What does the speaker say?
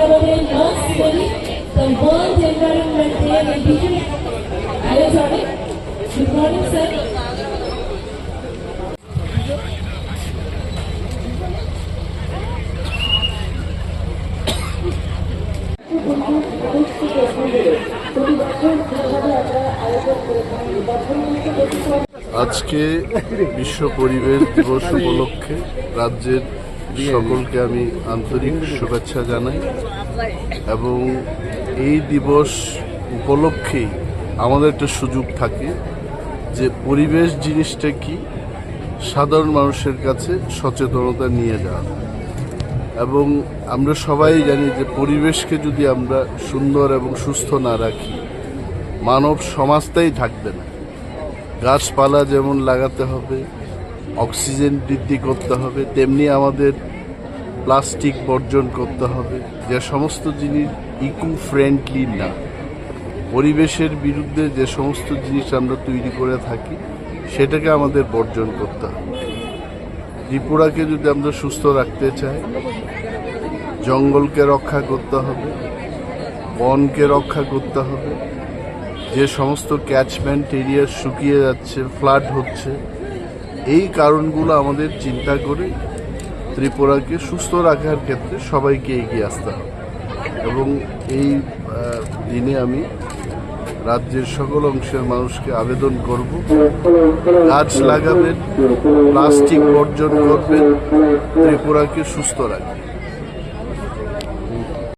আমাদের লঞ্চ করি the World Environment Day edition আয়োজনে। Good morning, sir. আজকে বিশ্ব পরিবেশ দিবস উপলক্ষে রাজ্যের সকলকে আমি আন্তরিক শুভেচ্ছা জানাই এবং এই দিবস উপলক্ষেই আমাদের একটা সুযোগ থাকে যে পরিবেশ জিনিসটা কি সাধারণ মানুষের কাছে সচেতনতা নিয়ে যাওয়া এবং আমরা সবাই জানি যে পরিবেশকে যদি আমরা সুন্দর এবং সুস্থ না রাখি মানব সমাজটাই থাকবে না। গাছপালা যেমন লাগাতে হবে, অক্সিজেন বৃদ্ধি করতে হবে, তেমনি আমাদের প্লাস্টিক বর্জন করতে হবে, যে সমস্ত জিনিস ইকো ফ্রেন্ডলি না, পরিবেশের বিরুদ্ধে যে সমস্ত জিনিস আমরা তৈরি করে থাকি সেটাকে আমাদের বর্জন করতে হবে। ত্রিপুরাকে যদি আমরা সুস্থ রাখতে চাই জঙ্গলকে রক্ষা করতে হবে, বনকে রক্ষা করতে হবে, যে সমস্ত ক্যাচমেন্ট এরিয়া শুকিয়ে যাচ্ছে, ফ্লাড হচ্ছে, এই কারণগুলো আমাদের চিন্তা করে ত্রিপুরাকে সুস্থ রাখার ক্ষেত্রে সবাইকে এগিয়ে আসতে হবে। এবং এই দিনে আমি রাজ্যের সকল অংশের মানুষকে আবেদন করব, গাছ লাগাবেন, প্লাস্টিক বর্জন করবেন, ত্রিপুরাকে সুস্থ রাখবেন।